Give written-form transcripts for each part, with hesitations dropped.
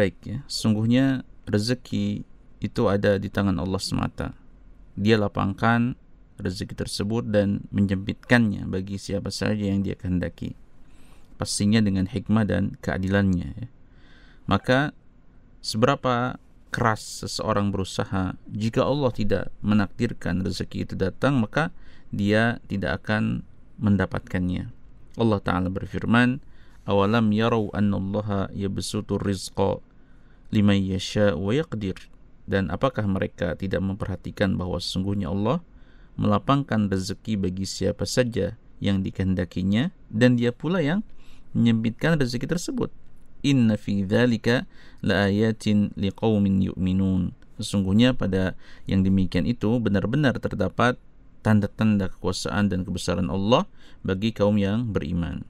baik-baik ya. Sungguhnya rezeki itu ada di tangan Allah semata. Dia lapangkan rezeki tersebut dan menjempitkannya bagi siapa saja yang dia kehendaki. Pastinya dengan hikmah dan keadilannya ya. Maka seberapa keras seseorang berusaha, jika Allah tidak menakdirkan rezeki itu datang, maka dia tidak akan mendapatkannya. Allah Ta'ala berfirman, awalam yarau annallaha yabsutur rizqa liman yasha wa yaqdir. Dan apakah mereka tidak memperhatikan bahwa sesungguhnya Allah melapangkan rezeki bagi siapa saja yang dikehendakinya, dan dia pula yang menyempitkan rezeki tersebut. Inna fi dzalika laayatin liqaumin yu'minun. Sesungguhnya pada yang demikian itu benar-benar terdapat tanda-tanda kekuasaan dan kebesaran Allah bagi kaum yang beriman.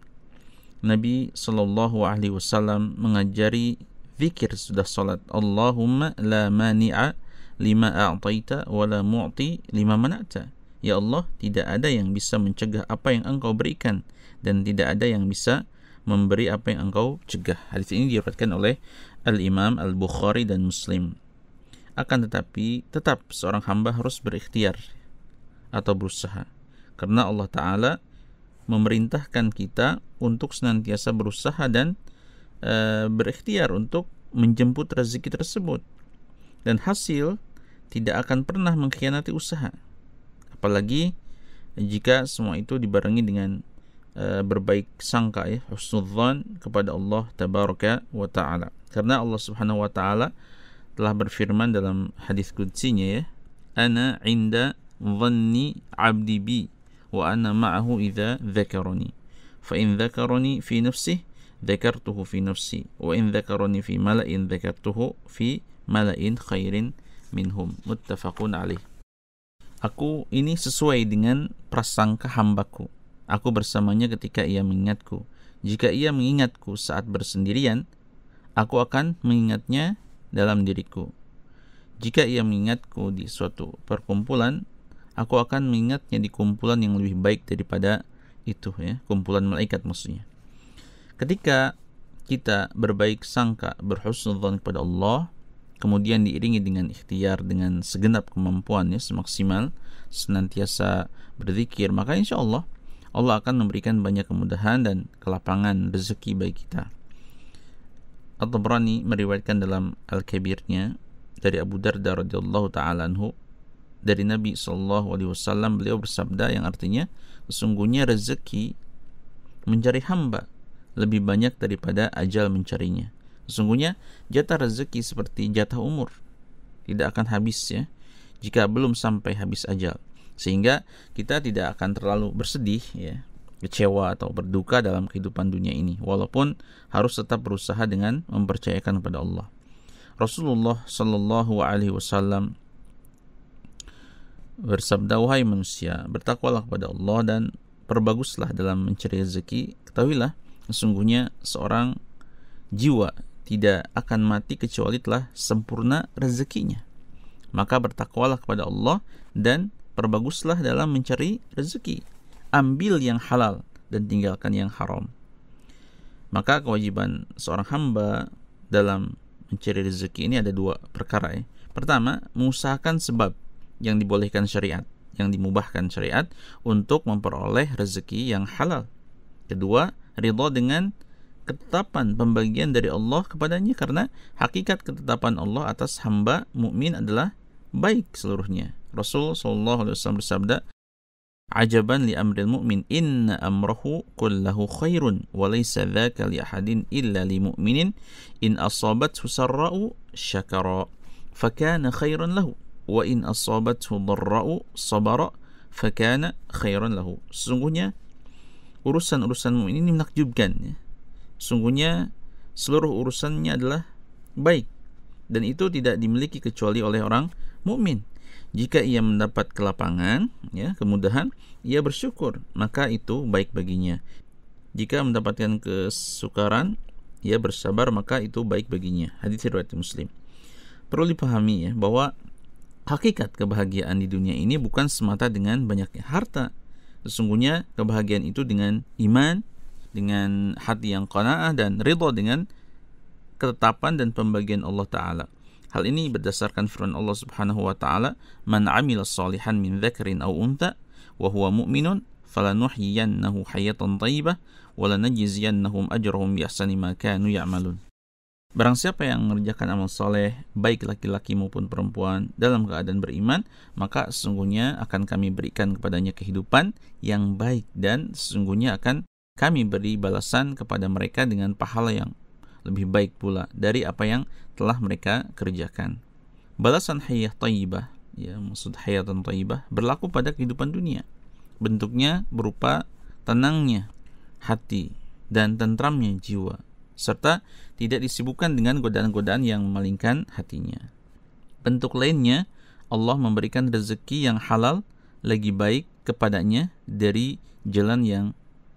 Nabi sallallahu alaihi wasallam mengajari zikir sudah salat, Allahumma la mani'a lima a'taita wa la mu'ti lima mana'ta. Ya Allah, tidak ada yang bisa mencegah apa yang Engkau berikan, dan tidak ada yang bisa memberi apa yang Engkau cegah. Hadis ini diriwayatkan oleh Al-Imam Al-Bukhari dan Muslim. Akan tetapi tetap seorang hamba harus berikhtiar atau berusaha, karena Allah Ta'ala memerintahkan kita untuk senantiasa berusaha dan berikhtiar untuk menjemput rezeki tersebut, dan hasil tidak akan pernah mengkhianati usaha, apalagi jika semua itu dibarengi dengan berbaik sangka ya, husnudzan kepada Allah tabaraka wa taala. Karena Allah Subhanahu wa taala telah berfirman dalam hadis qudsinya ya, ana inda dhanni 'abdi bi wa ana ma'ahu idza dzakarani fa in dzakarani fi nafsihi dzakartuhu fi nafsi wa in dzakarani fi mala'in dzakartuhu fi mala'in khairin minhum. Muttafaqun alaih. Aku ini sesuai dengan prasangka hambaku. Aku bersamanya ketika ia mengingatku. Jika ia mengingatku saat bersendirian, aku akan mengingatnya dalam diriku. Jika ia mengingatku di suatu perkumpulan, aku akan mengingatnya di kumpulan yang lebih baik daripada itu ya, kumpulan malaikat maksudnya. Ketika kita berbaik sangka, berhusnudzan kepada Allah, kemudian diiringi dengan ikhtiar, dengan segenap kemampuannya semaksimal, senantiasa berzikir, maka insya Allah Allah akan memberikan banyak kemudahan dan kelapangan rezeki bagi kita. At-Tabrani meriwayatkan dalam Al-Kabirnya dari Abu Darda radhiyallahu ta'ala anhu, dari Nabi sallallahu alaihi wasallam, beliau bersabda yang artinya, sesungguhnya rezeki mencari hamba lebih banyak daripada ajal mencarinya. Sesungguhnya jatah rezeki seperti jatah umur, tidak akan habis ya jika belum sampai habis ajal. Sehingga kita tidak akan terlalu bersedih ya, kecewa atau berduka dalam kehidupan dunia ini, walaupun harus tetap berusaha dengan mempercayakan kepada Allah. Rasulullah sallallahu alaihi wasallam bersabda, wahai manusia, bertakwalah kepada Allah dan perbaguslah dalam mencari rezeki. Ketahuilah, sesungguhnya seorang jiwa tidak akan mati kecuali telah sempurna rezekinya. Maka bertakwalah kepada Allah dan perbaguslah dalam mencari rezeki. Ambil yang halal dan tinggalkan yang haram. Maka kewajiban seorang hamba dalam mencari rezeki ini ada dua perkara ya. Pertama, mengusahakan sebab yang dibolehkan syariat, yang dimubahkan syariat untuk memperoleh rezeki yang halal. Kedua, ridha dengan ketetapan pembagian dari Allah kepadanya, karena hakikat ketetapan Allah atas hamba mukmin adalah baik seluruhnya. Rasul sallallahu alaihi wasallam bersabda, ajaban li amril mu'min inna amrahu kullahu khairun wa laysa dzaka li ahadin illa li mu'minin in asabathu sarra'u syakara fakana khairan lahu wa in asabathu dharra'u sabara fakana khairan lahu. Sesungguhnya urusan-urusan mukmin ini menakjubkan ya. Sesungguhnya seluruh urusannya adalah baik, dan itu tidak dimiliki kecuali oleh orang mukmin. Jika ia mendapat kelapangan, ya, kemudahan, ia bersyukur, maka itu baik baginya. Jika mendapatkan kesukaran, ia bersabar, maka itu baik baginya. Hadis riwayat Muslim. Perlu dipahami ya, bahwa hakikat kebahagiaan di dunia ini bukan semata dengan banyaknya harta. Sesungguhnya kebahagiaan itu dengan iman, dengan hati yang qanaah dan ridha dengan ketetapan dan pembagian Allah Ta'ala. Hal ini berdasarkan firman Allah Subhanahu wa Ta'ala, "Man 'amila shalihan min dzakarin aw untha wa huwa mu'minun falanuhyiyannahu hayatan thayyibah wa lanajziyannahum ajrahum bi ahsani ma kanu ya'malun." Barang siapa yang mengerjakan amal soleh, baik laki-laki maupun perempuan, dalam keadaan beriman, maka sesungguhnya akan kami berikan kepadanya kehidupan yang baik, dan sesungguhnya akan kami beri balasan kepada mereka dengan pahala yang lebih baik pula dari apa yang telah mereka kerjakan. Balasan hayah thayyibah, ya, maksud hayatan thayyibah, berlaku pada kehidupan dunia. Bentuknya berupa tenangnya hati dan tentramnya jiwa, serta tidak disibukkan dengan godaan-godaan yang memalingkan hatinya. Bentuk lainnya, Allah memberikan rezeki yang halal lagi baik kepadanya dari jalan yang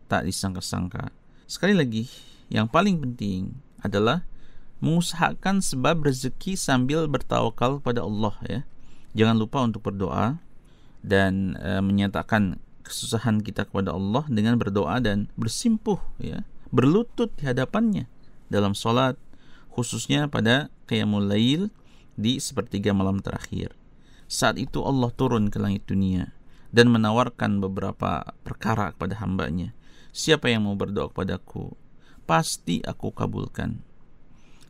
tak disangka-sangka. Sekali lagi, yang paling penting adalah mengusahakan sebab rezeki sambil bertawakal pada Allah, ya. Jangan lupa untuk berdoa dan menyatakan kesusahan kita kepada Allah dengan berdoa dan bersimpuh, ya, berlutut di hadapannya dalam sholat, khususnya pada qiyamul lail di sepertiga malam terakhir. Saat itu Allah turun ke langit dunia dan menawarkan beberapa perkara kepada hambanya. Siapa yang mau berdoa kepadaku, pasti aku kabulkan.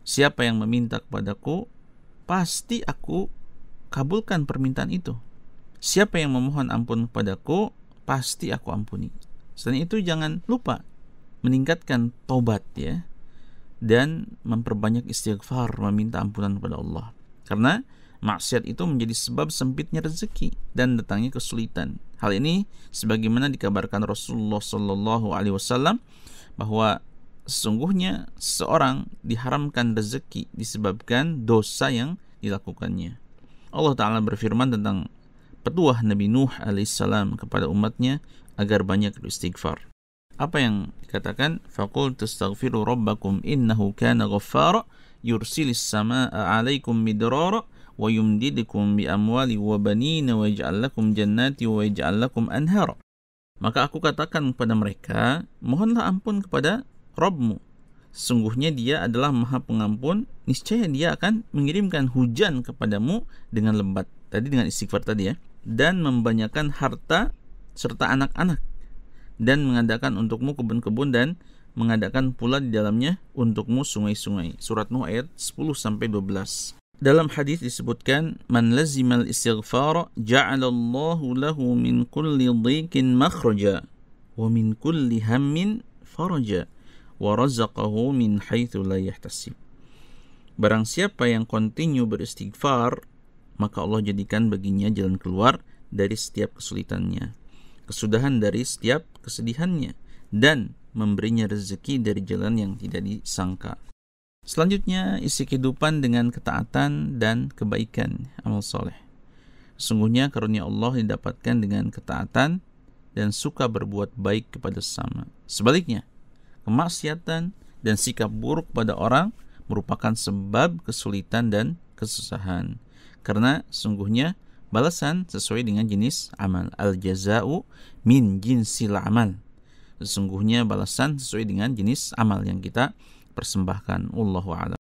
Siapa yang meminta kepadaku, pasti aku kabulkan permintaan itu. Siapa yang memohon ampun kepadaku, pasti aku ampuni. Selain itu jangan lupa meningkatkan taubat, ya, dan memperbanyak istighfar, meminta ampunan kepada Allah. Karena maksiat itu menjadi sebab sempitnya rezeki dan datangnya kesulitan. Hal ini sebagaimana dikabarkan Rasulullah sallallahu alaihi wasallam bahwa sesungguhnya seorang diharamkan rezeki disebabkan dosa yang dilakukannya. Allah Ta'ala berfirman tentang petuah Nabi Nuh alaihissalam kepada umatnya agar banyak beristighfar. Apa yang dikatakan? Faqul tastaghfiru rabbakum innahu kana ghaffara yursilis samaa'a 'alaikum midrara wa yumdidukum bi amwali wa banina wa yaj'al lakum jannati wa yaj'al lakum anhara. Maka aku katakan kepada mereka, mohonlah ampun kepada Rabbmu. Sungguhnya Dia adalah Maha Pengampun, niscaya Dia akan mengirimkan hujan kepadamu dengan lebat. Tadi dengan istighfar tadi, ya. Dan membanyakkan harta serta anak-anak, dan mengadakan untukmu kebun-kebun dan mengadakan pula di dalamnya untukmu sungai-sungai. Surat Nuh ayat 10-12. Dalam hadis disebutkan, man lazimal istighfar ja'alallahu lahu min kulli dhiqin makhraja wa min kulli hammin faraja wa razaqahu min haitsu la yahtasib. Barang siapa yang kontinu beristighfar, maka Allah jadikan baginya jalan keluar dari setiap kesulitannya, kesudahan dari setiap kesedihannya, dan memberinya rezeki dari jalan yang tidak disangka. Selanjutnya, isi kehidupan dengan ketaatan dan kebaikan, amal soleh. Sesungguhnya karunia Allah didapatkan dengan ketaatan dan suka berbuat baik kepada sesama. Sebaliknya, kemaksiatan dan sikap buruk pada orang merupakan sebab kesulitan dan kesusahan. Karena sungguhnya balasan sesuai dengan jenis amal. Al-jaza'u min jinsil amal. Sesungguhnya balasan sesuai dengan jenis amal yang kita persembahkan. Wallahu a'lam.